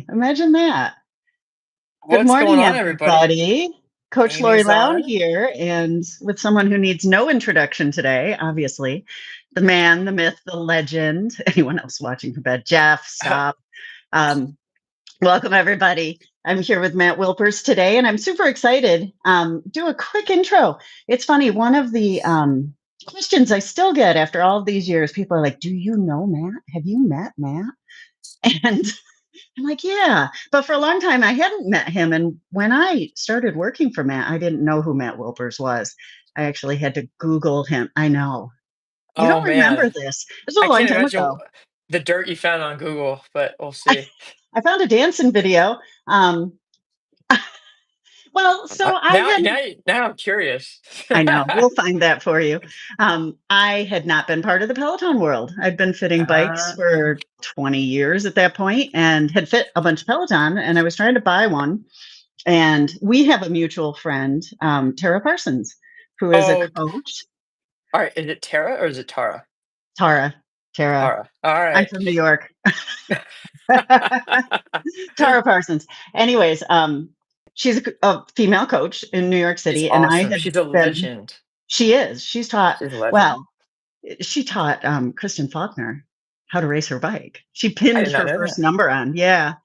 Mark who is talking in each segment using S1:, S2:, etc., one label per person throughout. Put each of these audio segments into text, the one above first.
S1: Imagine that. Good
S2: What's going
S1: morning,
S2: on, everybody?
S1: everybody. Coach Lorri
S2: Amy's
S1: Lown
S2: on.
S1: here, and with someone who needs no introduction today, obviously, the man, the myth, the legend. Anyone else watching from bed? Jeff, stop. Um, Welcome, everybody. I'm here with Matt Wilpers today, and I'm super excited. Do a quick intro. It's funny, one of the questions I still get after all of these years, people are like, do you know Matt? Have you met Matt? And I'm like, yeah. But for a long time, I hadn't met him. And when I started working for Matt, I didn't know who Matt Wilpers was. I actually had to Google him. I know. You
S2: Oh
S1: don't remember
S2: man,
S1: this. This was
S2: I
S1: a long
S2: can't
S1: time
S2: imagine
S1: ago.
S2: the dirt you found on Google, but we'll
S1: I,
S2: see.
S1: I found a dancing video. Well, so I
S2: Now,
S1: had,
S2: now I'm curious.
S1: I know, we'll find that for you. I had not been part of the Peloton world. I'd been fitting bikes
S2: Uh,
S1: for 20 years at that point and had fit a bunch of Peloton, and I was trying to buy one. And we have a mutual friend, Tara Parsons, who is a
S2: oh,
S1: coach.
S2: all right. Is it Tara or is it Tara?
S1: Tara, Tara.
S2: Tara. All
S1: I'm
S2: right.
S1: from New York. Tara Parsons. Anyways, she's a female coach in New York
S2: She's
S1: City, and I
S2: awesome.
S1: had
S2: She's a
S1: been.
S2: legend.
S1: She is. She's taught.
S2: She's a legend.
S1: Well, she taught Kristen Faulkner how to race her bike. She
S2: I
S1: pinned
S2: did not
S1: her
S2: know
S1: first
S2: that.
S1: number on. Yeah.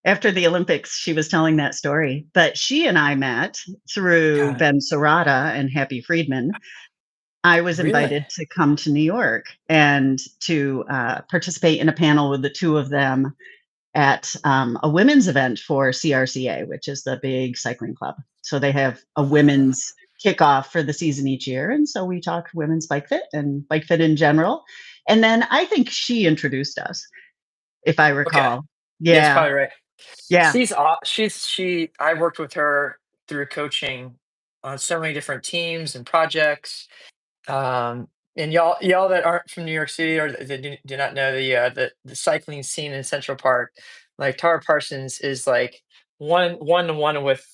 S1: After the Olympics, she was telling that story. But she and I met through
S2: God,
S1: Ben Serrata and Happy Friedman. I was
S2: really?
S1: invited to come to New York and to participate in a panel with the two of them at a women's event for CRCA, which is the big cycling club. So they have a
S2: Uh,
S1: women's kickoff for the season each year. And so we talked women's bike fit and bike fit in general. And then I think she introduced us, if I
S2: okay.
S1: recall.
S2: Yes,
S1: Yeah.
S2: probably right.
S1: Yeah.
S2: I worked with her through coaching on so many different teams and projects. And y'all that aren't from New York City or that do not know the cycling scene in Central Park, like Tara Parsons is like one to one with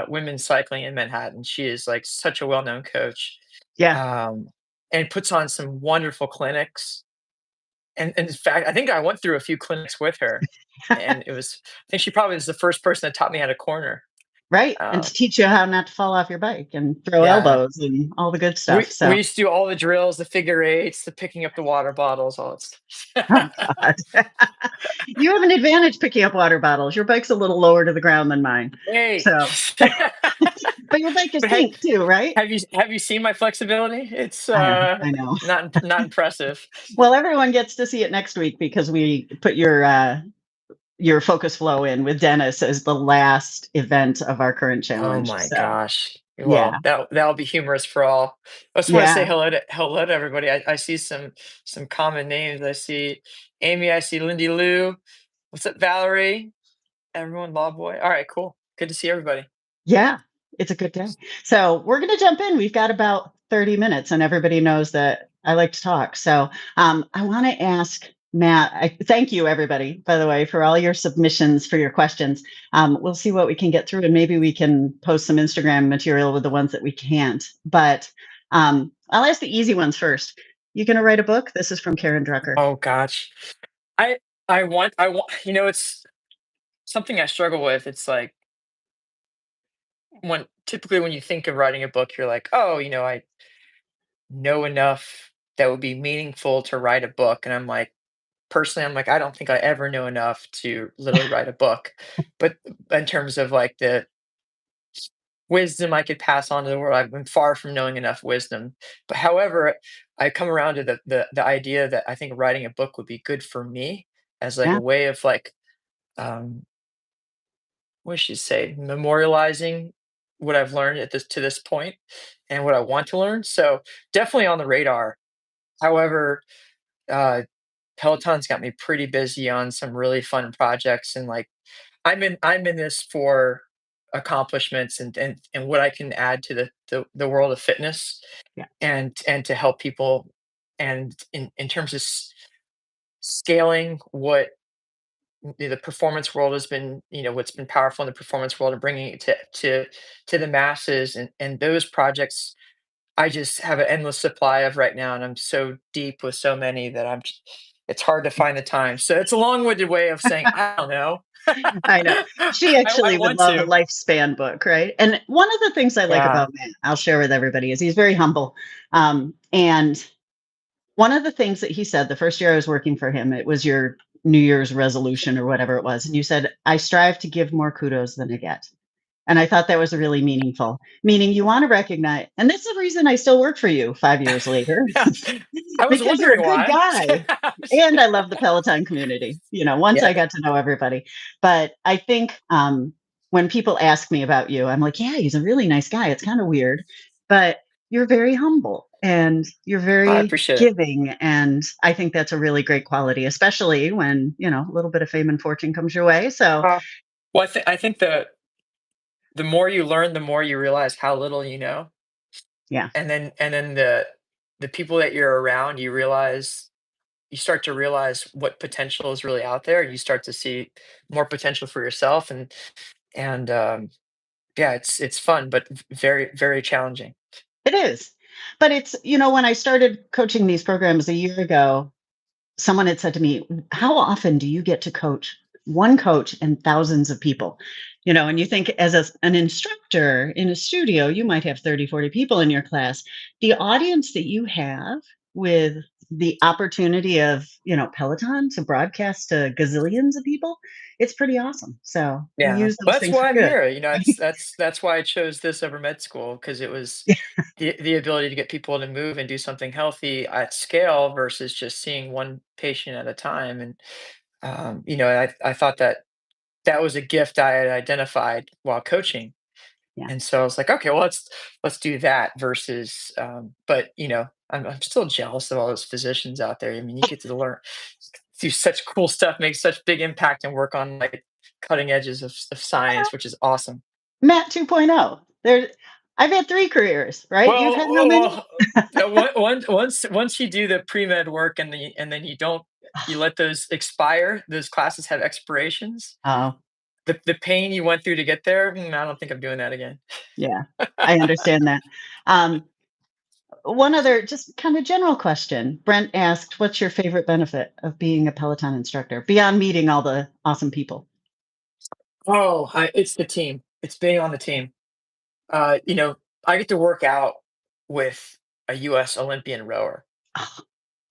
S2: women's cycling in Manhattan. She is like such a well known coach,
S1: Yeah.
S2: um, and puts on some wonderful clinics. And in fact, I think I went through a few clinics with her, and I think she probably was the first person that taught me how to corner.
S1: Right. And to
S2: Um,
S1: teach you how not to fall off your bike and throw
S2: yeah,
S1: elbows and all the good stuff.
S2: we
S1: So,
S2: used to do all the drills, the figure eights, the picking up the water bottles, all that
S1: oh
S2: stuff.
S1: God. You have an advantage picking up water bottles. Your bike's a little lower to the ground than mine.
S2: Hey,
S1: So, but your bike is
S2: but hey,
S1: pink too, right?
S2: have you seen my flexibility? It's
S1: I know.
S2: not impressive.
S1: Well, everyone gets to see it next week because we put your focus flow in with Dennis as the last event of our current
S2: Oh
S1: challenge.
S2: my
S1: So,
S2: gosh.
S1: yeah.
S2: Well, that'll be humorous for all. I just want to say
S1: Yeah.
S2: hello to everybody. I see some common names. I see Amy. I see Lindy Lou. What's up, Valerie? Everyone, Law Boy. All right, cool. Good to see everybody.
S1: Yeah. It's a good day. So, we're going to jump in. We've got about 30 minutes, and everybody knows that I like to talk. So, I want to ask Matt, thank you, everybody, by the way, for all your submissions for your questions. We'll see what we can get through, and maybe we can post some Instagram material with the ones that we can't. But I'll ask the easy ones first. You going to write a book? This is from Karen Drucker.
S2: Oh gosh. I I want it's something I struggle with. It's like when you think of writing a book, you're like, oh, I know enough that would be meaningful to write a book. And I'm like, personally, I'm like, I don't think I ever know enough to literally write a book. But in terms of like the wisdom I could pass on to the world, I've been far from knowing enough wisdom. But however, I come around to the idea that I think writing a book would be good for me as like
S1: Yeah.
S2: a way of like um what should you say, memorializing what I've learned at this to this point and what I want to learn. So definitely on the radar. However, uh, Peloton's got me pretty busy on some really fun projects, and like I'm in this for accomplishments and what I can add to the world of fitness
S1: Yeah.
S2: and to help people and in terms of scaling what the performance world has been, what's been powerful in the performance world and bringing it to the masses and those projects I just have an endless supply of right now, and I'm so deep with so many that it's hard to find the time. So it's a long-winded way of saying, I don't know.
S1: I know. She
S2: I
S1: actually would
S2: want
S1: love a
S2: to.
S1: lifespan book, right? And one of the things I like
S2: Yeah.
S1: about Matt, I'll share with everybody, is he's very humble. And one of the things that he said the first year I was working for him, it was your New Year's resolution or whatever it was. And you said, I strive to give more kudos than I get. And I thought that was really meaningful, meaning you want to recognize, and that's the reason I still work for you 5 years later,
S2: Yeah. I was
S1: because you're
S2: wondering
S1: a good
S2: why.
S1: guy. And I love the Peloton community, once
S2: Yeah.
S1: I got to know everybody. But I think when people ask me about you, I'm like, yeah, he's a really nice guy. It's kind of weird, but you're very humble and you're
S2: I
S1: very
S2: appreciate it.
S1: giving. And I think that's a really great quality, especially when, a little bit of fame and fortune comes your way. So,
S2: Uh, well, I think that the more you learn, the more you realize how little you know.
S1: yeah,
S2: And then the people that you're around, you start to realize what potential is really out there. You start to see more potential for yourself, and yeah, it's fun, but very, very challenging.
S1: it is. But it's, when I started coaching these programs a year ago, someone had said to me, how often do you get to coach one coach and thousands of people? And you think as an instructor in a studio, you might have 30, 40 people in your class. The audience that you have with the opportunity of, Peloton to broadcast to gazillions of people, it's pretty awesome. So you
S2: Yeah,
S1: use
S2: well,
S1: those
S2: that's
S1: things
S2: why
S1: for
S2: I'm
S1: good.
S2: here. That's why I chose this over med school, because it was the ability to get people to move and do something healthy at scale versus just seeing one patient at a time. And I thought that that was a gift I had identified while coaching.
S1: Yeah.
S2: And so I was like, okay, well, let's do that versus, but I'm still jealous of all those physicians out there. I mean, you get to learn, do such cool stuff, make such big impact, and work on like cutting edges of science, which is awesome.
S1: Matt 2.0. I've had 3 careers, right? You've had how many?
S2: Once you do the pre med work and then you let those expire, those classes have expirations.
S1: Oh,
S2: The pain you went through to get there, I don't think I'm doing that again.
S1: yeah, I understand that. Um, One other just kind of general question. Brent asked, what's your favorite benefit of being a Peloton instructor beyond meeting all the awesome people?
S2: It's the team. It's being on the team. I get to work out with a U.S. Olympian rower.
S1: Oh,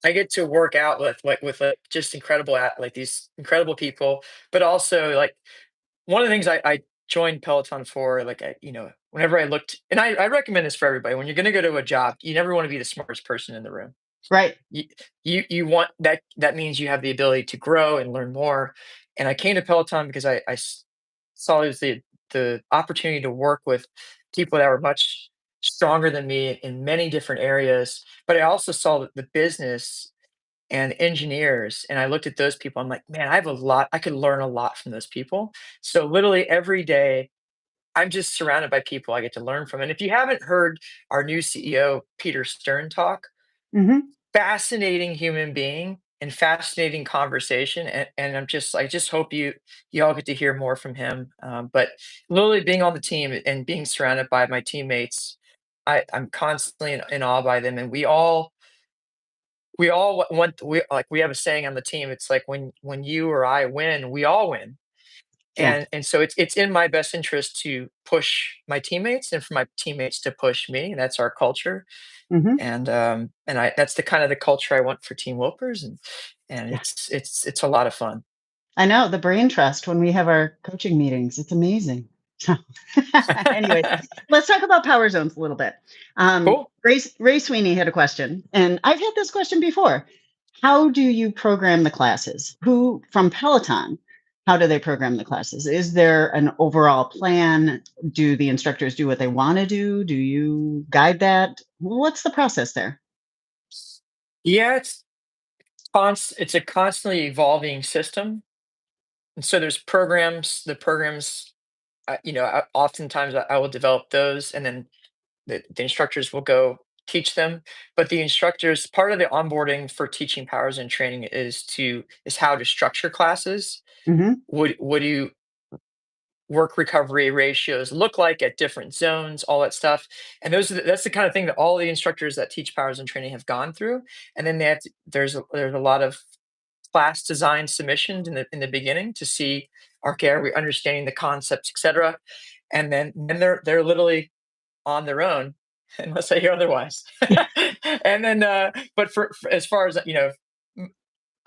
S2: I get to work out with just like these incredible people, but also like one of the things I joined Peloton for, like whenever I looked, and I recommend this for everybody. When you're going to go to a job, you never want to be the smartest person in the room.
S1: right.
S2: you you want that means you have the ability to grow and learn more. And I came to Peloton because saw it was the opportunity to work with people that were much stronger than me in many different areas, but I also saw the business and engineers, and I looked at those people. I'm like, man, I could learn a lot from those people. So literally every day I'm just surrounded by people I get to learn from. And if you haven't heard our new CEO Peter Stern talk,
S1: Hmm.
S2: fascinating human being and fascinating conversation, and I just hope you all get to hear more from him. But literally being on the team and being surrounded by my teammates, I'm constantly in awe by them. And we all want we have a saying on the team. It's like when you or I win, we all win.
S1: Yeah.
S2: And so it's in my best interest to push my teammates and for my teammates to push me. And that's our culture.
S1: Hmm.
S2: And I that's the kind of the culture I want for Team Wilpers, and
S1: Yeah.
S2: it's a lot of fun.
S1: I know the brain trust when we have our coaching meetings. It's amazing. So, anyways, let's talk about power zones a little bit.
S2: Cool.
S1: Ray Sweeney had a question, and I've had this question before. How do you program the classes? Who from Peloton? How do they program the classes? Is there an overall plan? Do the instructors do what they want to do? Do you guide that? What's the process there?
S2: Yeah, it's a constantly evolving system, and so there's programs. The programs, oftentimes I will develop those, and then the instructors will go teach them. But the instructors, part of the onboarding for teaching powers and training is how to structure classes.
S1: Hmm.
S2: What do work recovery ratios look like at different zones, all that stuff. And that's the kind of thing that all the instructors that teach powers and training have gone through. And then there's a lot of class design submissions in the beginning to see, okay, are we understanding the concepts, etc. And then they're literally on their own unless I hear otherwise.
S1: Yeah.
S2: And then, but for as far as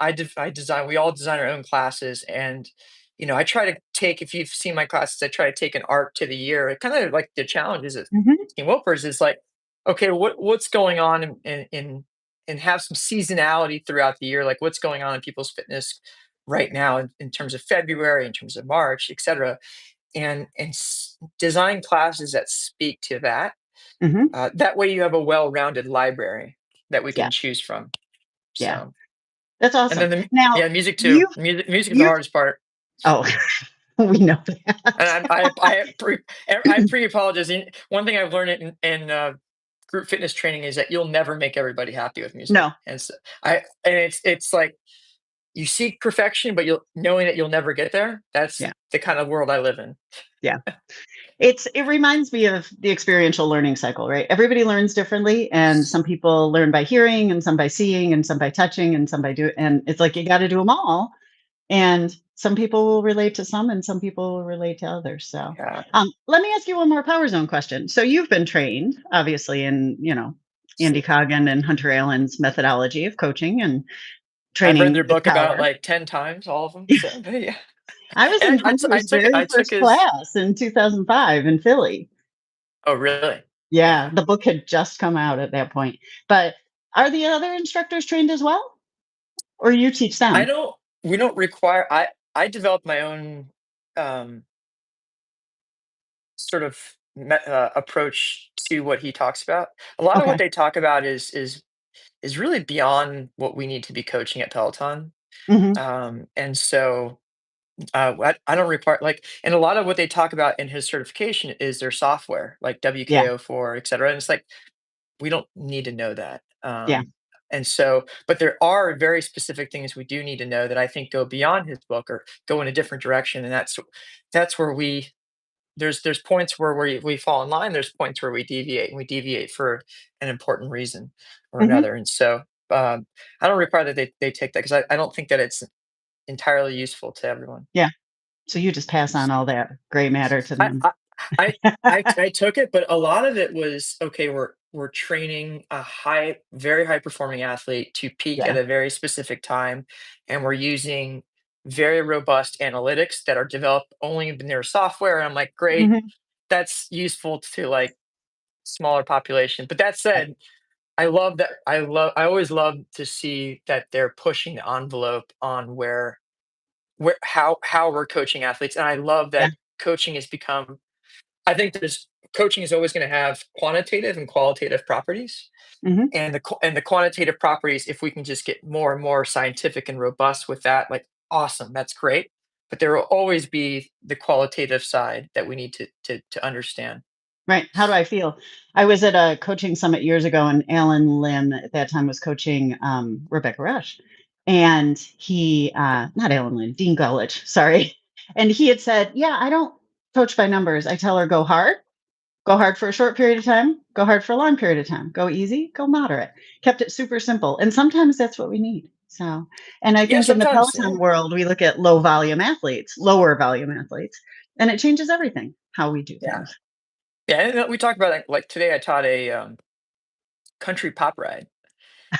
S2: I design. We all design our own classes, and I try to take. If you've seen my classes, I try to take an art to the year. It kind of like the challenges at
S1: Mhm.
S2: Team Wilpers is like, okay, what's going on and have some seasonality throughout the year, like what's going on in people's fitness right now in terms of February, in terms of March, etc. And design classes that speak to that.
S1: Mhm.
S2: That way, you have a well-rounded library that we
S1: Yeah.
S2: can choose from.
S1: Yeah.
S2: So.
S1: That's
S2: And
S1: awesome.
S2: then
S1: Now
S2: yeah, music too.
S1: you've
S2: Music is the
S1: you've
S2: hardest part.
S1: oh, we know
S2: And
S1: that.
S2: I pre-apologize. One thing I've learned in group fitness training is that you'll never make everybody happy with music.
S1: No.
S2: And so it's like you seek perfection, but you'll knowing that you'll never get there. That's
S1: Yeah.
S2: the kind of world I live in.
S1: Yeah. It reminds me of the experiential learning cycle, right? Everybody learns differently, and some people learn by hearing, and some by seeing, and some by touching, and some by doing. And it's like you got to do them all. And some people will relate to some, and some people will relate to others. So,
S2: Yeah.
S1: let me ask you one more Power Zone question. So, you've been trained, obviously, in Andy Coggan and Hunter Allen's methodology of coaching and
S2: I've read their
S1: training with
S2: book about
S1: power.
S2: like 10 times, all of them. So but yeah.
S1: I was in
S2: And I
S1: Hunter's
S2: took it.
S1: very
S2: I took
S1: first
S2: his.
S1: class in 2005 in Philly.
S2: Oh, really?
S1: Yeah,
S2: Yeah.
S1: the book had just come out at that point. But are the other instructors trained as well? Or you teach
S2: I
S1: them?
S2: don't. We don't require. I developed my own um sort of approach to what he talks about. A lot of what
S1: Okay.
S2: they talk about is really beyond what we need to be coaching at Peloton.
S1: Mhm.
S2: And so I don't require like, and a lot of what they talk about in his certification is their software, like
S1: Yeah.
S2: WKO4, et cetera. And it's like we don't need to know that.
S1: Yeah.
S2: And so, but there are very specific things we do need to know that I think go beyond his book or go in a different direction, and that's where there's points where we fall in line. There's points where we deviate, and we deviate for an important reason or
S1: Mhm.
S2: another. And so I don't require that they take that because I don't think that it's entirely useful to everyone.
S1: Yeah. So you just pass on all that gray matter to
S2: I
S1: them.
S2: I I I took it, but a lot of it was, okay, we're training a very high performing athlete to peak
S1: Yeah.
S2: at a very specific time, and we're using very robust analytics that are developed only in their software. And I'm like, great,
S1: Mhm.
S2: that's useful to like smaller population. But that
S1: Right.
S2: said, I always love to see that they're pushing the envelope on where how we're coaching athletes. And I love
S1: Yeah.
S2: that coaching has become I think there's coaching is always going to have quantitative and qualitative properties.
S1: Mhm.
S2: And the quantitative properties, if we can just get more and more scientific and robust with that, like awesome, that's great. But there will always be the qualitative side that we need to understand.
S1: Right. How do I feel? I was at a coaching summit years ago, and Alan Lim at that time was coaching Rebecca Rush. And not Alan Lim, Dean Gullich, sorry. And he had said, yeah, I don't coach by numbers. I tell her, go hard for a short period of time, go hard for a long period of time, go easy, go moderate. Kept it super simple. And sometimes that's what we need. So, and I
S2: Yeah,
S1: think in the
S2: sometimes. Yeah,
S1: Peloton world, we look at lower volume athletes, and it changes everything how we do
S2: yeah,
S1: things.
S2: yeah. And we talked about like today. I taught a country pop ride.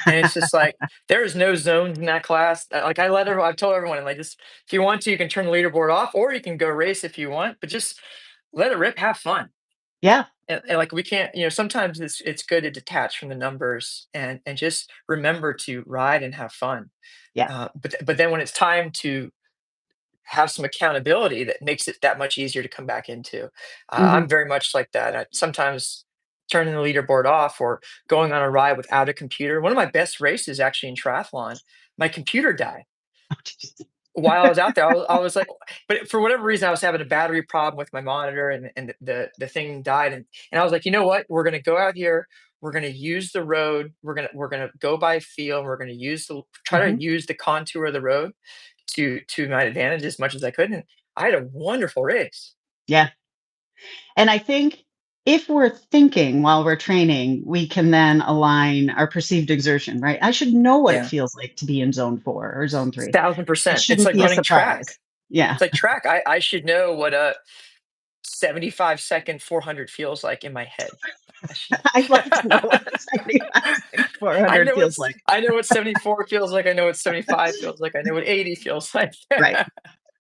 S2: And it's just like there is no zones in that class. Like I've told everyone, like, just if you want to, you can turn the leaderboard off, or you can go race if you want, but just let it rip, have fun.
S1: Yeah.
S2: And like we can't, sometimes it's good to detach from the numbers and just remember to ride and have fun.
S1: Yeah.
S2: But then when it's time to have some accountability, that makes it that much easier to come back into.
S1: Mhm.
S2: I'm very much like that. Sometimes turning the leaderboard off or going on a ride without a computer. One of my best races actually in triathlon, my computer died
S1: Oh, jeez.
S2: while I was out there. I was like, but for whatever reason, I was having a battery problem with my monitor, and the thing died. And I was like, you know what? We're gonna go out here. We're gonna use the road. We're gonna go by feel. And we're gonna try to
S1: Mhm.
S2: use the contour of the road to my advantage as much as I could. And I had a wonderful race.
S1: Yeah. And I think if we're thinking while we're training, we can then align our perceived exertion, right? I should know what it
S2: Yeah.
S1: feels like to be in zone 4 or zone 3. It
S2: 1,000%. It's
S1: shouldn't
S2: like
S1: be a
S2: running
S1: surprise.
S2: track.
S1: Yeah.
S2: It's like track. I should know what a 75-second 400 feels like in my head. I should
S1: I'd love to know what a 75,
S2: I
S1: 400
S2: know
S1: feels like.
S2: I know what 74 feels like, I know what 75 feels like, I know what 80 feels like.
S1: Right.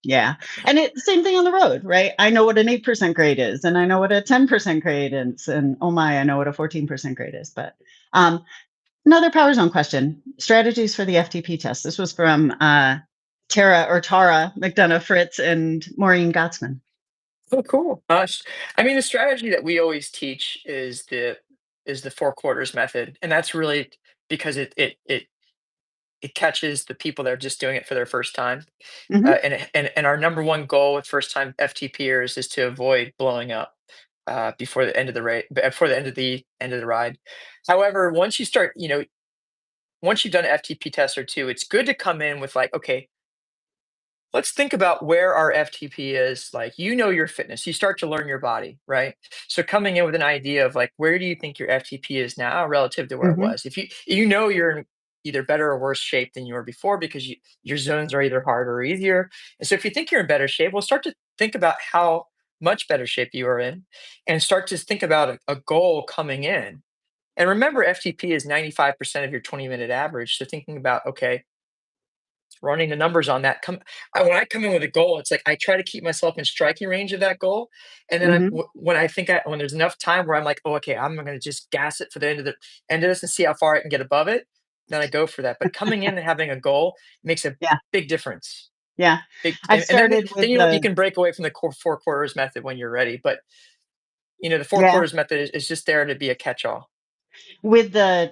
S1: Yeah. And same thing on the road, right? I know what an 8% grade is, and I know what a 10% grade is, and oh my, I know what a 14% grade is. But um, another power zone question: strategies for the FTP test. This was from Tara McDonough Fritz and Maureen Gottsman.
S2: Oh, cool. I mean, the strategy that we always teach is the 4 quarters method, and that's really because it catches the people that are just doing it for their first time.
S1: Hmm.
S2: And our number one goal with first time FTPers is to avoid blowing up before the end of the rate, before the end of the ride. However, once you start, once you've done an FTP test or two, it's good to come in with like, okay, let's think about where our FTP is. Like, your fitness, you start to learn your body, right? So coming in with an idea of like, where do you think your FTP is now relative to where it
S1: Hmm.
S2: was? If you you're in either better or worse shape than you were before because your zones are either harder or easier. And so if you think you're in better shape, we'll start to think about how much better shape you are in and start to think about a goal coming in. And remember, FTP is 95% of your 20-minute average. So thinking about, okay, running the numbers on that. When I come in with a goal, it's like I try to keep myself in striking range of that goal, and then
S1: Hmm.
S2: when I think when there's enough time where I'm like, oh, okay, I'm going to just gas it for the end of this and see how far I can get above it. Then I go for that. But coming in and having a goal makes a
S1: Yeah.
S2: big difference.
S1: Yeah.
S2: Big,
S1: I've
S2: and then
S1: started
S2: then
S1: with
S2: you
S1: the
S2: can break away from the core 4 quarters method when you're ready. But the four
S1: yeah.
S2: quarters method is just there to be a catch-all.
S1: With the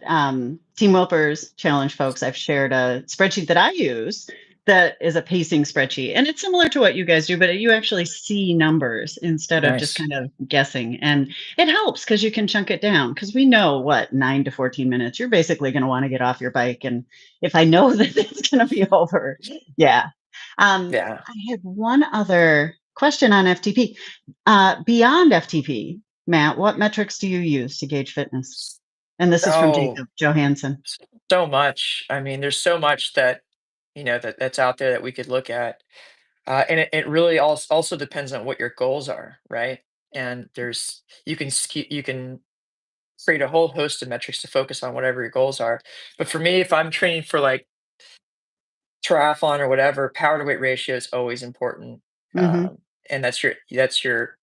S1: Team Wilpers Challenge folks, I've shared a spreadsheet that I use that is a pacing spreadsheet. And it's similar to what you guys do, but you actually see numbers instead of just
S2: Nice.
S1: kind of guessing. And it helps because you can chunk it down because we know what 9 to 14 minutes, you're basically going to want to get off your bike. And if I know that it's going to be over, yeah.
S2: Yeah.
S1: I had one other question on FTP. Beyond FTP, Matt, what metrics do you use to gauge fitness? And this is from
S2: Oh,
S1: Jacob Johansson.
S2: so much. I mean, there's so much that that's out there that we could look at, and it really also depends on what your goals are, right? And you can create a whole host of metrics to focus on whatever your goals are. But for me, if I'm training for like triathlon or whatever, power to weight ratio is always important,
S1: Mhm.
S2: and that's your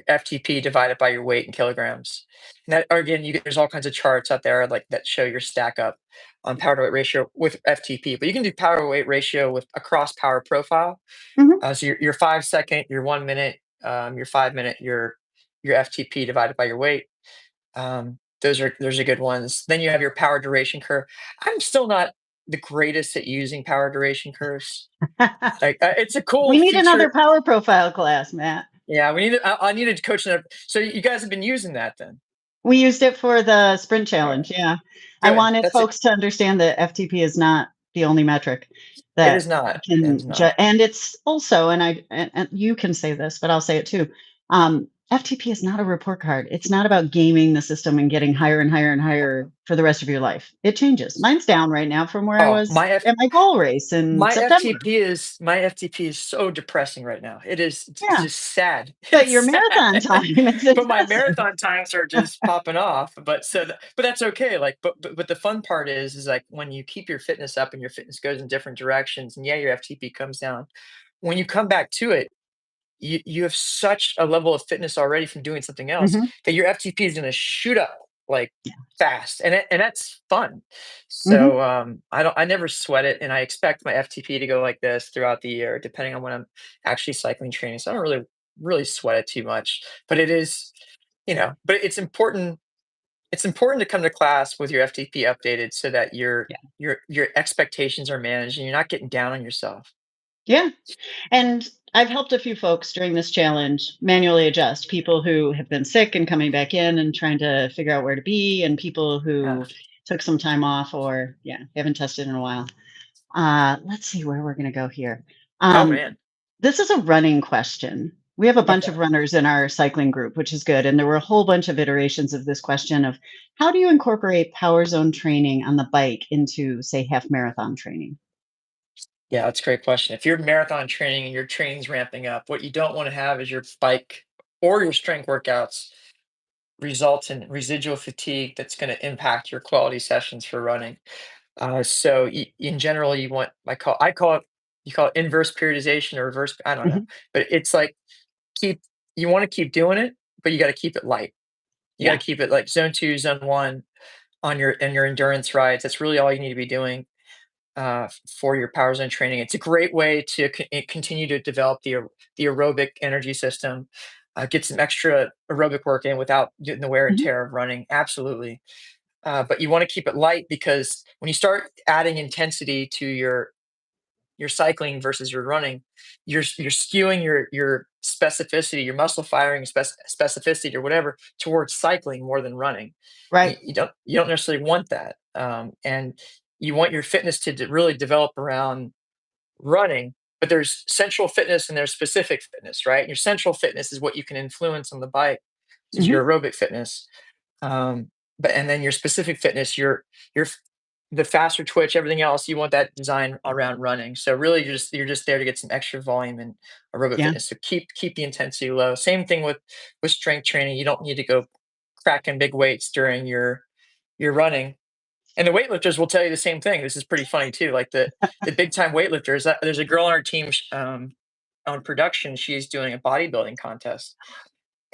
S2: FTP divided by your weight in kilograms. And that, or again, there's all kinds of charts out there like that show your stack up on power to weight ratio with FTP. But you can do power to weight ratio with a cross power profile.
S1: Mhm.
S2: So your 5 second, your 1 minute, your 5 minute, your FTP divided by your weight. Those are good ones. Then you have your power duration curve. I'm still not the greatest at using power duration curves. Like it's a cool
S1: We need another
S2: feature.
S1: power profile class, Matt.
S2: Yeah, we need. I needed to coach another. So you guys have been using that then?
S1: We used it for the sprint
S2: All right,
S1: challenge, yeah. I
S2: good.
S1: wanted
S2: That's it.
S1: folks to understand that FTP is not the only metric
S2: It
S1: that
S2: is not. It is
S1: can
S2: not.
S1: and it's also, and you can say this, but I'll say it too. FTP is not a report card. It's not about gaming the system and getting higher and higher and higher for the rest of your life. It changes. Mine's down right now from where I
S2: Oh,
S1: was at my goal race in September.
S2: My FTP is so depressing right now. It's
S1: Yeah.
S2: just sad.
S1: But
S2: It's
S1: your
S2: sad.
S1: marathon time is
S2: But my
S1: impressive.
S2: marathon times are just popping off. But that's okay. Like, but the fun part is like when you keep your fitness up and your fitness goes in different directions, and yeah, your FTP comes down. When you come back to it, you have such a level of fitness already from doing something else
S1: Mhm.
S2: that your FTP is going to shoot up like
S1: Yeah.
S2: fast, and that's fun.
S1: Mhm.
S2: So I never sweat it, and I expect my FTP to go like this throughout the year, depending on when I'm actually cycling training. So I don't really sweat it too much, but it is, but it's important. It's important to come to class with your FTP updated so that
S1: Yeah.
S2: your expectations are managed and you're not getting down on yourself.
S1: Yeah. And I've helped a few folks during this challenge manually adjust people who have been sick and coming back in and trying to figure out where to be, and people
S2: Yeah.
S1: who took some time off or, yeah, haven't tested in a while. Let's see where we're going to go here.
S2: Oh
S1: Um,
S2: man.
S1: this is a running question. We have a bunch
S2: Okay.
S1: of runners in our cycling group, which is good. And there were a whole bunch of iterations of this question of how do you incorporate power zone training on the bike into, say, half marathon training?
S2: Yeah, that's a great question. If you're marathon training and your training's ramping up, what you don't want to have is your bike or your strength workouts result in residual fatigue that's going to impact your quality sessions for running. So in general, you want I call it you call it inverse periodization or reverse. I don't know,
S1: Mhm.
S2: but it's like keep you want to keep doing it, but you got to keep it light. You got to
S1: Yeah.
S2: keep it like zone two, zone one on your endurance rides. That's really all you need to be doing for your power zone training. It's a great way to continue to develop the aerobic energy system, get some extra aerobic work in without getting the wear and
S1: Mhm.
S2: tear of running. Absolutely. But you want to keep it light because when you start adding intensity to your cycling versus your running, you're skewing your specificity, your muscle firing specificity or whatever towards cycling more than running.
S1: Right.
S2: You don't necessarily want that, and you want your fitness to really develop around running. But there's central fitness and there's specific fitness, right? Your central fitness is what you can influence on the bike, which is
S1: Mhm.
S2: your aerobic fitness. Um, but and then your specific fitness, your the faster twitch, everything else, you want that design around running. So really you're just there to get some extra volume and aerobic
S1: Yeah.
S2: fitness. So keep the intensity low. Same thing with strength training. You don't need to go cracking big weights during your running. And the weightlifters will tell you the same thing. This is pretty funny too. Like the big time weightlifters. There's a girl on our team on production. She's doing a bodybuilding contest,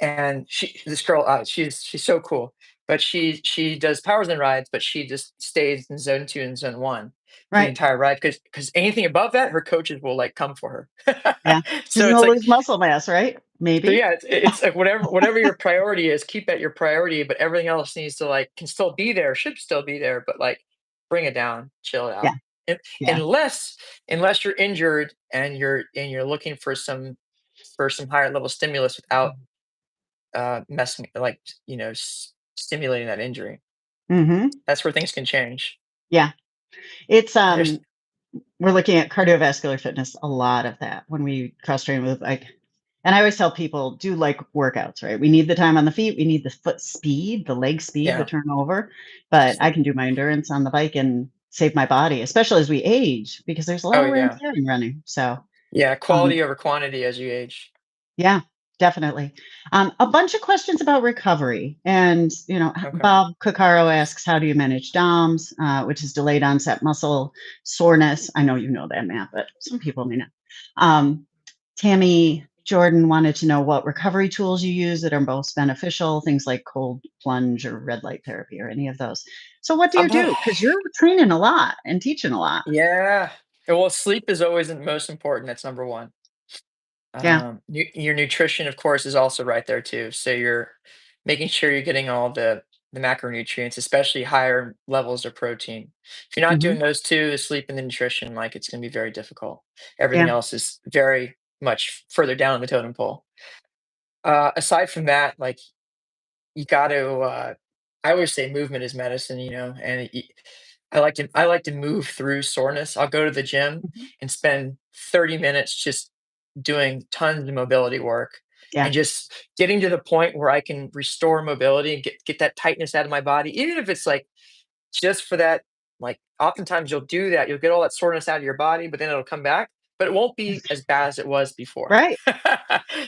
S2: and this girl, she's so cool, but she does powers and rides, but she just stays in zone 2 and zone 1 for the
S1: Right.
S2: entire ride because anything above that, her coaches will, like, come for her.
S1: Yeah. She's
S2: So
S1: gonna
S2: it's like
S1: lose muscle mass, right? Maybe.
S2: yeah, it's like whatever your priority is, keep that your priority, but everything else needs to, like, can still be there, should still be there, but, like, bring it down, chill it
S1: Yeah.
S2: out. Un
S1: Yeah.
S2: unless you're injured and you're looking for some higher level stimulus without messing like, stimulating that injury.
S1: Mhm.
S2: That's where things can change.
S1: Yeah. It's,
S2: There's
S1: we're looking at cardiovascular fitness, a lot of that when we cross train with like and I always tell people do like workouts, right? We need the time on the feet, we need the foot speed, the leg speed to
S2: yeah.
S1: turn over, but I can do my endurance on the bike and save my body, especially as we age, because there's a lot
S2: Oh,
S1: of wear and
S2: yeah.
S1: tear in running. So,
S2: Yeah,
S1: um,
S2: quality over quantity as you age.
S1: yeah, definitely. A bunch of questions about recovery. And,
S2: Okay.
S1: Bob Coccaro asks, how do you manage DOMS, which is delayed onset muscle soreness? I know you know that, Matt, but some people may not. Um, Tammy Jordan wanted to know what recovery tools you use that are most beneficial, things like cold plunge or red light therapy or any of those. So, what do
S2: I'm
S1: you
S2: about
S1: do? Because you're training a lot and teaching a lot.
S2: Yeah. Well, sleep is always the most important, that's number 1.
S1: Yeah.
S2: Your nutrition, of course, is also right there too. So you're making sure you're getting all the macronutrients, especially higher levels of protein. If you're not doing
S1: Hmm.
S2: those two, the sleep and the nutrition, like it's going to be very difficult. Everything
S1: Yeah.
S2: else is very much further down on the totem pole. Aside from that, like you got to. I always say movement is medicine, and I like to move through soreness. I'll go to the gym
S1: Hmm.
S2: and spend 30 minutes just doing tons of mobility work
S1: Yeah.
S2: and just getting to the point where I can restore mobility and get that tightness out of my body, even if it's like just for that. Like oftentimes you'll do that, you'll get all that soreness out of your body, but then it'll come back, but it won't be as bad as it was before.
S1: Right.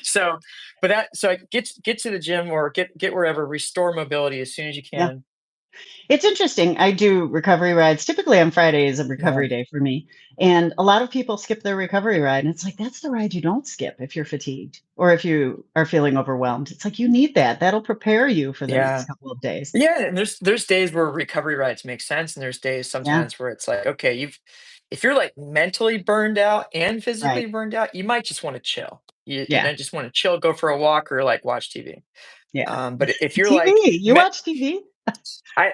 S2: so, so I get to the gym or get wherever, restore mobility as soon as you
S1: Yeah.
S2: can.
S1: It's interesting. I do recovery rides. Typically on Friday is a
S2: Yeah,
S1: recovery day for me. And a lot of people skip their recovery ride. And it's like, that's the ride you don't skip if you're fatigued or if you are feeling overwhelmed. It's like you need that. That'll prepare you for the next
S2: yeah.
S1: couple of days.
S2: Yeah, and there's days where recovery rides make sense, and there's days
S1: Yeah.
S2: sometimes where it's like, okay, if you're like mentally burned out and
S1: Right.
S2: physically burned out, you might just want to chill. You
S1: Yeah.
S2: might just want to chill, go for a walk, or like watch TV.
S1: Yeah.
S2: But if you're like,
S1: TV. You watch TV?
S2: I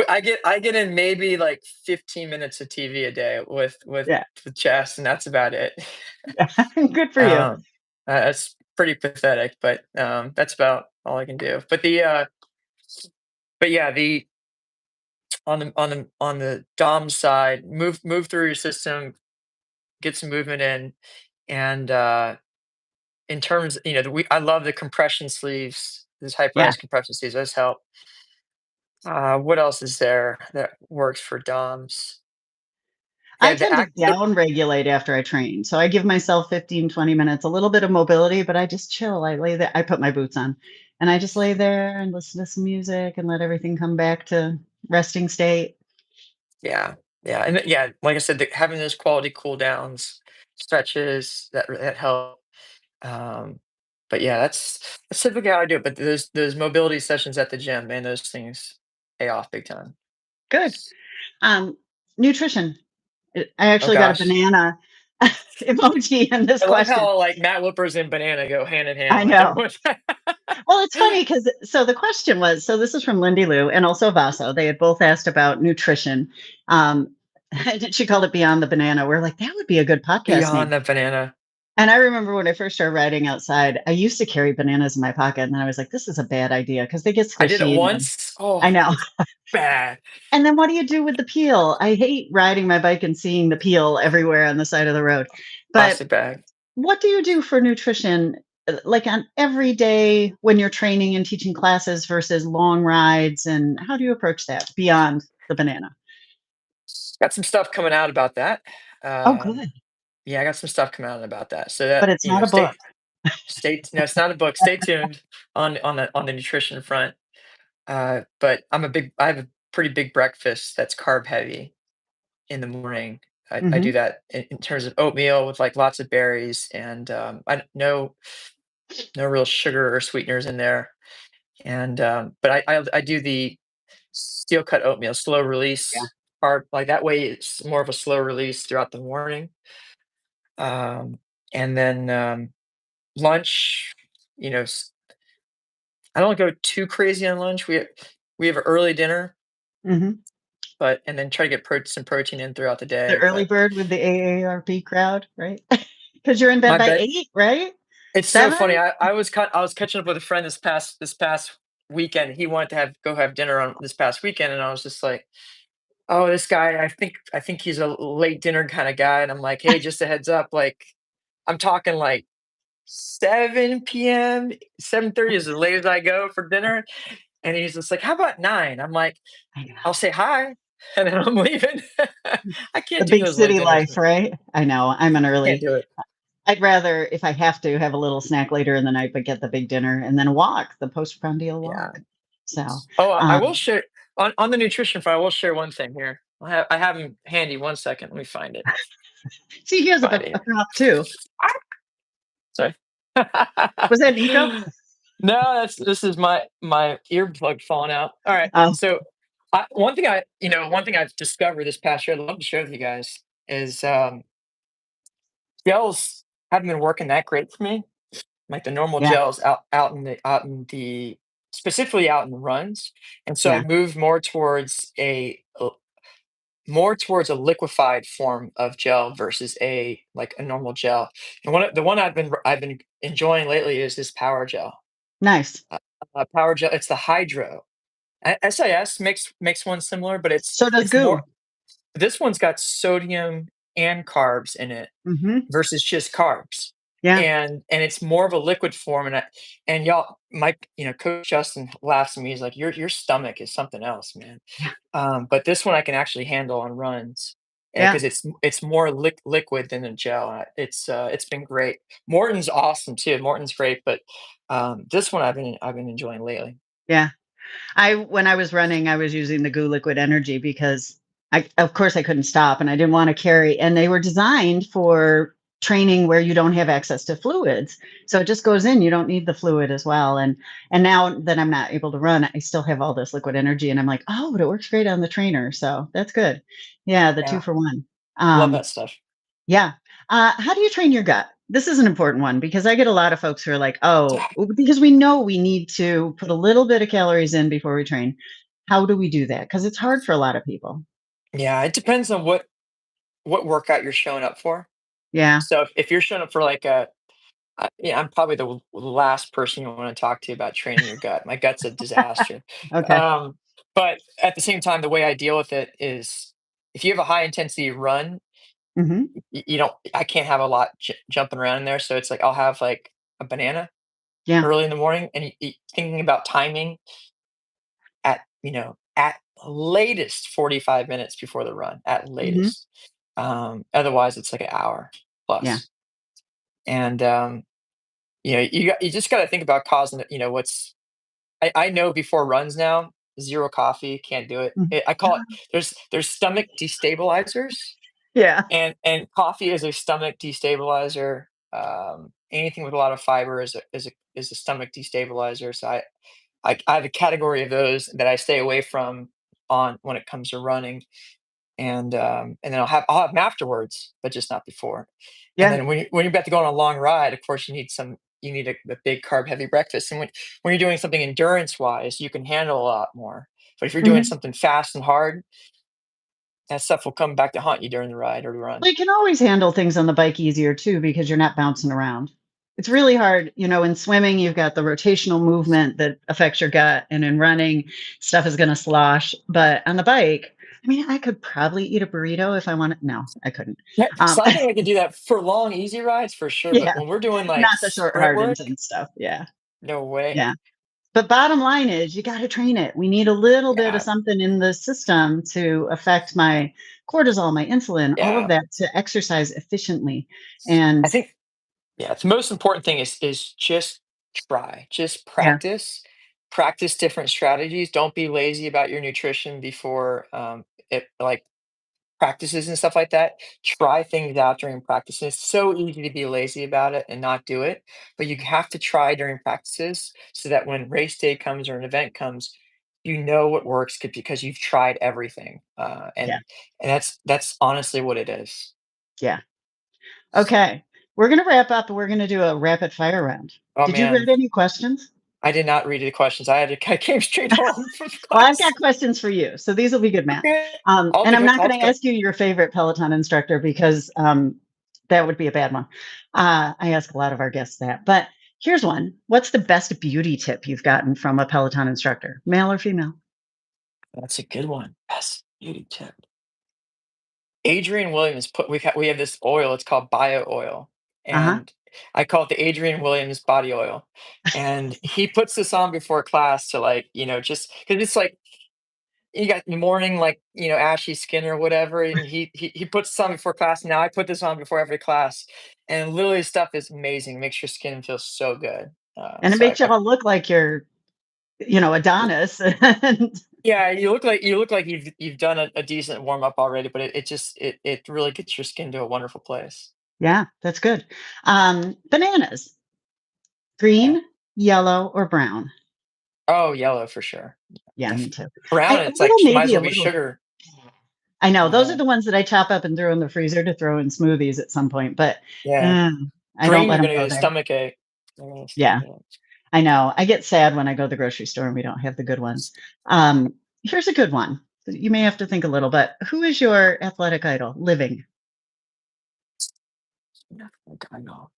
S2: I get in maybe like 15 minutes of TV a day with
S1: Yeah.
S2: the chess, and that's about it.
S1: Good for you.
S2: um, that's pretty pathetic, but that's about all I can do. But yeah, the on the dom side, move through your system, get some movement in, and in terms, I love the compression sleeves, these high
S1: Yeah.
S2: rise compression sleeves. Those help. What else is there that works for DOMs?
S1: I
S2: Yeah, the
S1: tend to
S2: act.
S1: down regulate after I train. So I give myself 15, 20 minutes, a little bit of mobility, but I just chill. I lay there, I put my boots on and I just lay there and listen to some music and let everything come back to resting state.
S2: Yeah, yeah, and yeah, like I said, having those quality cool downs, stretches that help. Um, but yeah, that's typically how I do it. But those mobility sessions at the gym, man, those things pay off big time.
S1: Good. Um, Nutrition. I
S2: Oh
S1: actually got a
S2: gosh,
S1: banana emoji in this
S2: I love
S1: question.
S2: how like Matt Wilpers and banana go hand in hand.
S1: I
S2: Like I'm
S1: know.
S2: with.
S1: Well, it's funny because so the question was, so this is from Lindy Lou and also Vaso. They had both asked about nutrition. Um, she called it Beyond the Banana. We're like, that would be a good podcast name.
S2: Beyond the banana.
S1: And I remember when I first started riding outside, I used to carry bananas in my pocket, and then I was like, this is a bad idea because they get
S2: I did it
S1: squishy. And
S2: once. Oh,
S1: I know.
S2: it's bad.
S1: And then what do you do with the peel? I hate riding my bike and seeing the peel everywhere on the side of the road. But
S2: Plastic bag.
S1: what do you do for nutrition, like on every day when you're training and teaching classes versus long rides? And how do you approach that beyond the banana?
S2: Got some stuff coming out about that.
S1: Oh,
S2: Um,
S1: good.
S2: yeah, I got some stuff coming out about that. So
S1: But
S2: that
S1: it's not a book.
S2: no, it's not a book. Stay tuned on the nutrition front. But I have a pretty big breakfast that's carb heavy in the morning. I do
S1: Hmm.
S2: that in terms of oatmeal with like lots of berries and no real sugar or sweeteners in there. And but I do the steel cut oatmeal, slow
S1: Yeah.
S2: release carb, like that way it's more of a slow release throughout the morning. Um, and then lunch, you know, I don't go too crazy on lunch. We have an early dinner,
S1: Hmm.
S2: but and then try to get some protein in throughout the
S1: The
S2: day.
S1: early
S2: But
S1: bird with the AARP crowd, right? Because you're in bed
S2: my
S1: by
S2: bed,
S1: 8, right?
S2: it's so funny.
S1: 7?
S2: I was catching up with a friend this past weekend. He wanted to have dinner on this past weekend, and I was just like, oh, this guy, I think he's a late dinner kind of guy, and I'm like, hey, just a heads up, like I'm talking like 7 p.m., 7:30 is as late as I go for dinner. And he's just like, "How about 9?" I'm like,
S1: I know.
S2: "I'll say hi," and then I'm leaving. I
S1: The
S2: can't do
S1: big
S2: those late
S1: city
S2: dinners,
S1: life,
S2: man.
S1: right? I know. I'm an
S2: Can't
S1: early.
S2: do it.
S1: I'd rather, if I have to, have a little snack later in the night, but get the big dinner and then a walk, the postprandial
S2: Yeah.
S1: walk. So,
S2: Oh, I will
S1: um,
S2: share on the nutrition front, I will share one thing here. I have them handy. One second, let me find it.
S1: see, he has
S2: Find
S1: a
S2: it.
S1: prop too.
S2: Ah, sorry.
S1: Was that Nico?
S2: No, this is my earplug falling out. All right.
S1: Oh,
S2: So, one thing I've discovered this past year, I'd love to share with you guys is gels haven't been working that great for me. Like the normal
S1: yeah,
S2: gels out in the specifically out in the runs. And so I
S1: yeah,
S2: moved more towards a liquefied form of gel versus a normal gel. And the one I've been enjoying lately is this power gel.
S1: nice.
S2: Power gel. It's the hydro. SIS makes one similar, but
S1: So does
S2: it's more.
S1: goo.
S2: This one's got sodium and carbs in it
S1: Hmm.
S2: versus just carbs.
S1: Yeah,
S2: And it's more of a liquid form, and y'all, my Coach Justin laughs at me. He's like, "Your stomach is something else, man."
S1: yeah,
S2: But this one I can actually handle on runs
S1: yeah.
S2: because it's more liquid than a gel. It's been great. Morton's awesome too. Morton's great, but this one I've been enjoying lately.
S1: Yeah. When I was running, I was using the Goo Liquid Energy because of course, I couldn't stop and I didn't want to carry. And they were designed for training where you don't have access to fluids. So it just goes in. You don't need the fluid as well. And now that I'm not able to run, I still have all this liquid energy. And I'm like, oh, but it works great on the trainer. So that's good. Yeah, the two
S2: Yeah,
S1: for one.
S2: love
S1: Um,
S2: that stuff.
S1: yeah. How do you train your gut? This is an important one because I get a lot of folks who are like, oh, because we know we need to put a little bit of calories in before we train. How do we do that? Because it's hard for a lot of people.
S2: Yeah, it depends on what workout you're showing up for.
S1: Yeah.
S2: So if you're showing up for like yeah, I'm probably the last person you want to talk to about training your gut. My gut's a disaster.
S1: Okay.
S2: Um, but at the same time, the way I deal with it is if you have a high intensity run,
S1: Hmm.
S2: you don't, I can't have a lot jumping around in there. So it's like I'll have like a banana
S1: Yeah.
S2: early in the morning and thinking about timing at latest 45 minutes before the run, at
S1: Mhm.
S2: latest. Otherwise, it's like an hour
S1: Yeah.
S2: plus. And you just got to think about causing what's I know before runs now, zero coffee, can't do it.
S1: Mhm.
S2: I call it there's stomach destabilizers,
S1: Yeah.
S2: and coffee is a stomach destabilizer. Anything with a lot of fiber is a stomach destabilizer. So I have a category of those that I stay away from on when it comes to running, and then I'll have them afterwards, but just not before. And
S1: Yeah.
S2: then when you're about to go on a long ride, of course you need a big carb heavy breakfast. And when you're doing something endurance wise, you can handle a lot more. But if you're doing
S1: Mhm.
S2: something fast and hard, that stuff will come back to haunt you during the ride or the run.
S1: Well, you can always handle things on the bike easier too because you're not bouncing around. It's really hard, in swimming, you've got the rotational movement that affects your gut, and in running, stuff is going to slosh. But on the bike, I mean, I could probably eat a burrito if I wanted. No, I couldn't.
S2: Yeah,
S1: Um,
S2: so I think I can do that for long, easy rides for sure. But
S1: yeah,
S2: when we're doing like
S1: not the short,
S2: sprint
S1: hard,
S2: work,
S1: intense stuff. Yeah,
S2: no way.
S1: yeah. But bottom line is, you got to train it. We need a little bit of
S2: Yeah,
S1: something in the system to affect my cortisol, my insulin, all of
S2: yeah.
S1: that to exercise efficiently. And
S2: I think Yeah, the most important thing is just try, just
S1: yeah,
S2: practice different strategies. Don't be lazy about your nutrition before it like practices and stuff like that. Try things out during practice. And it's so easy to be lazy about it and not do it, but you have to try during practices so that when race day comes or an event comes, you know what works because you've tried everything.
S1: yeah,
S2: And that's honestly what it is.
S1: yeah. Okay. We're going to wrap up and we're going to do a rapid fire round.
S2: Oh
S1: Did you read
S2: man,
S1: any questions?
S2: I did not read the questions. I came straight home from
S1: Well, I've
S2: class.
S1: got questions for you. So these will be good, Matt.
S2: Okay.
S1: And I'm not
S2: I'll
S1: going to
S2: go.
S1: ask you your favorite Peloton instructor because that would be a bad one. I ask a lot of our guests that. But here's one. What's the best beauty tip you've gotten from a Peloton instructor, male or female?
S2: That's a good one. Best beauty tip. Adrian Williams we have this oil, it's called bio oil,
S1: Uh huh.
S2: and I call it the Adrian Williams body oil. And he puts this on before class to just because it's like you got the morning ashy skin or whatever, and he puts this on before class. Now I put this on before every class, and literally the stuff is amazing. It makes your skin feel so good.
S1: And it makes you all look like you're, Adonis. And
S2: Yeah, you look like you've done a decent warm up already, but it really gets your skin to a wonderful place.
S1: yeah, that's good. Bananas,
S2: Yeah.
S1: green, yellow, or brown?
S2: Oh, yellow for sure.
S1: Yeah, me
S2: Definitely.
S1: too.
S2: Brown,
S1: A
S2: it's like
S1: little,
S2: might as
S1: maybe a
S2: well be
S1: little.
S2: sugar.
S1: I know those are
S2: Uh,
S1: the ones that I chop up and throw in the freezer to throw in smoothies at some point, but
S2: yeah.
S1: uh, I don't
S2: Green,
S1: let
S2: you're
S1: them
S2: gonna
S1: go
S2: get a
S1: there.
S2: stomach ache. You're gonna get a
S1: Yeah,
S2: stomach ache.
S1: I know. I get sad when I go to the grocery store and we don't have the good ones. Here's a good one. You may have to think a little, but who is your athletic idol living?
S2: Yeah, I know.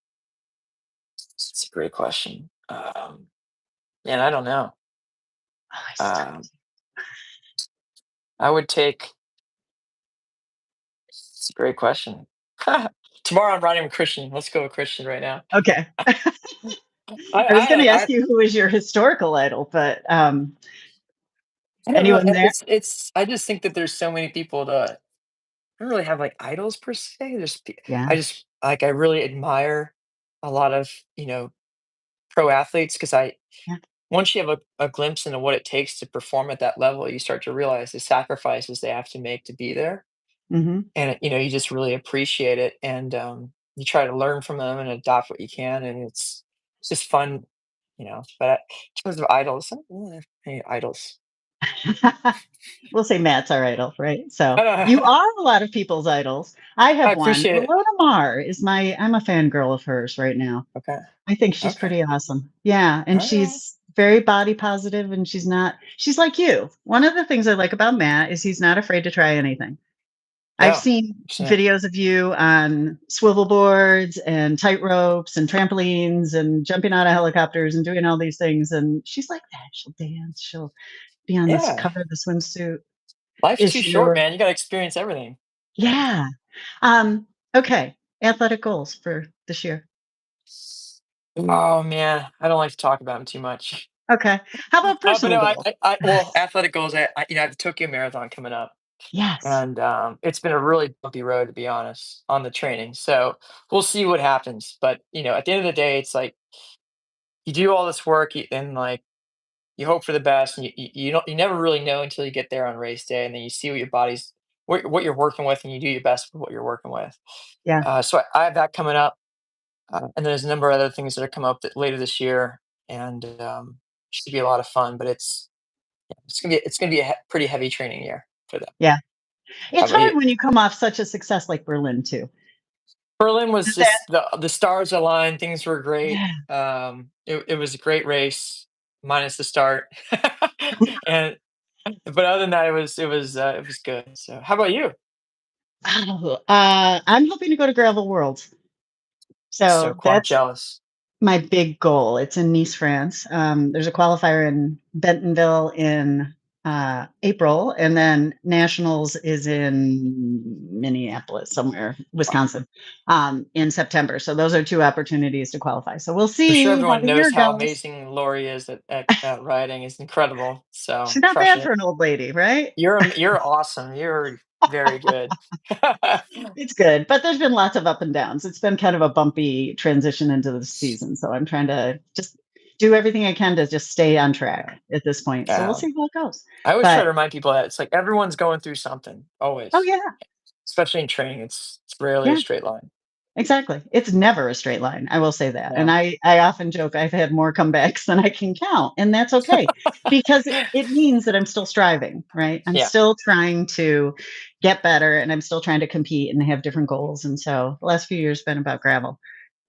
S2: It's a great question. Man, I don't know.
S1: Oh, I
S2: Um, I would take. It's a great question. Tomorrow I'm riding with Christian. Let's go with Christian right now.
S1: okay. I was
S2: I
S1: going to
S2: like
S1: ask you who is your historical idol, but
S2: I don't know.
S1: anyone there?
S2: It's. I just think that there's so many people to. I don't really have like idols per se.
S1: Yeah,
S2: I just I really admire a lot of pro athletes because I
S1: yeah.
S2: once you have a glimpse into what it takes to perform at that level, you start to realize the sacrifices they have to make to be there,
S1: Hmm.
S2: and you just really appreciate it, and you try to learn from them and adopt what you can, and it's just fun, But in terms of idols, I don't really have any idols.
S1: We'll say Matt's our idol, right? So you are a lot of people's idols. I
S2: I
S1: have one.
S2: appreciate it.
S1: Ramona Mar is I'm a fangirl of hers right now.
S2: Okay.
S1: I think she's
S2: Okay.
S1: pretty awesome. Yeah. And
S2: All right.
S1: she's very body positive and she's like you. One of the things I like about Matt is he's not afraid to try anything. I've
S2: No.
S1: seen
S2: 100%.
S1: videos of you on swivel boards and tight ropes and trampolines and jumping out of helicopters and doing all these things. And she's like that. She'll dance. She'll be on this
S2: Yeah.
S1: cover of the swimsuit
S2: Life's too short,
S1: issue.
S2: man. You gotta experience everything.
S1: Yeah. Um, okay. Athletic goals for this year.
S2: Oh man, I don't like to talk about them too much.
S1: Okay. How about
S2: But
S1: personal
S2: no,
S1: goals?
S2: well, athletic goals. I have the Tokyo Marathon coming up,
S1: Yes.
S2: and it's been a really bumpy road to be honest on the training. So we'll see what happens. But at the end of the day, it's like you do all this work and like you hope for the best, and you never really know until you get there on race day, and then you see what you're working with, and you do your best with what you're working with.
S1: Yeah.
S2: So I have that coming up, and there's a number of other things that are coming up later this year, and should be a lot of fun. But it's gonna be a pretty heavy training year for them.
S1: Yeah.
S2: How
S1: It's
S2: about you?
S1: hard when you come off such a success like Berlin too.
S2: Berlin was
S1: Is that
S2: just the stars aligned. Things were great.
S1: yeah.
S2: It was a great race, minus the start, and but other than that, it was good. So, how about you?
S1: Oh, I'm hoping to go to Gravel Worlds.
S2: So
S1: So
S2: cool. I'm
S1: that's
S2: jealous.
S1: my big goal. It's in Nice, France. There's a qualifier in Bentonville in April, and then nationals is in Minneapolis, somewhere, Wisconsin, in September. So those are two opportunities to qualify. So we'll
S2: I'm sure
S1: see how
S2: everyone
S1: the
S2: knows
S1: year
S2: how
S1: goes.
S2: amazing Lori is at riding. It's incredible. So
S1: She's not
S2: crushing
S1: bad for
S2: it.
S1: an old lady, right?
S2: You're awesome. You're very good.
S1: It's good, but there's been lots of up and downs. It's been kind of a bumpy transition into the season, so I'm trying to just do everything I can to just stay on track at this point. So we'll
S2: Yeah.
S1: see how it goes.
S2: I always try
S1: But
S2: to remind people that it's like everyone's going through something.
S1: oh
S2: Always,
S1: yeah,
S2: especially in training. It's rarely a
S1: yeah,
S2: straight line.
S1: exactly. It's never a straight line. I will say that. And
S2: No.
S1: I often joke I've had more comebacks than I can count, and that's okay because it means that I'm still striving, right? I'm
S2: Yeah,
S1: still trying to get better and I'm still trying to compete and have different goals. And so the last few years have been about gravel.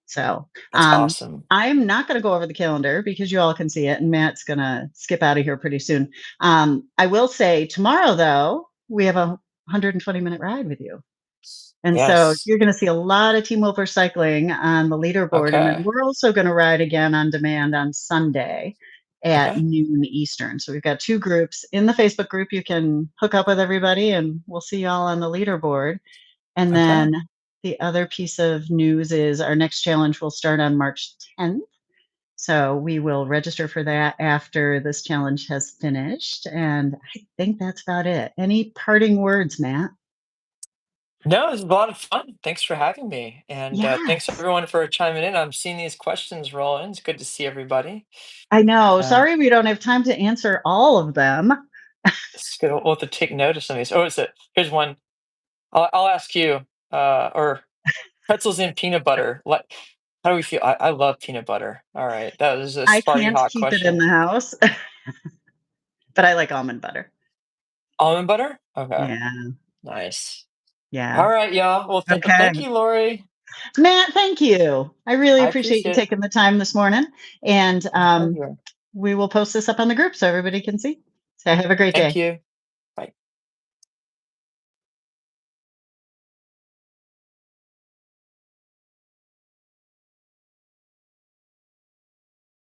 S1: So,
S2: that's awesome.
S1: I'm not gonna go over the calendar because you all can see it, and Matt's gonna skip out of here pretty soon. I will say tomorrow, though, we have a 120-minute ride with you, and so
S2: Yes.
S1: you're gonna see a lot of Team Wilpers Cycling on the leaderboard, and then
S2: Okay.
S1: we're also gonna ride again on demand on Sunday at
S2: Okay.
S1: noon Eastern. So we've got 2 groups. In the Facebook group, you can hook up with everybody, and we'll see y'all on the leaderboard. And
S2: Okay.
S1: then the other piece of news is our next challenge will start on March 10th. So we will register for that after this challenge has finished. And I think that's about it. Any parting words, Matt?
S2: No, it was a lot of fun. Thanks for having me, and thanks
S1: Yes.
S2: everyone for chiming in. I'm seeing these questions roll in. It's good to see everybody.
S1: I know.
S2: Uh,
S1: Sorry we don't have time to answer all of them.
S2: it's good. We'll have to take notice of these. Oh, is it? Here's one. I'll ask you. Or pretzels and peanut butter. Like, how do we feel? I love peanut butter. All right, that was a
S1: I
S2: Sparty
S1: can't
S2: hot
S1: keep it in
S2: question.
S1: the house, but I like almond butter.
S2: Almond butter? Okay,
S1: Yeah.
S2: nice.
S1: Yeah.
S2: All right, y'all. Well, thank
S1: Okay.
S2: you, Lori.
S1: Matt, thank you. I really
S2: I
S1: appreciate you
S2: appreciate it.
S1: taking the time this morning. And
S2: My pleasure.
S1: we will post this up on the group so everybody can see. So have a great
S2: Thank
S1: day.
S2: you.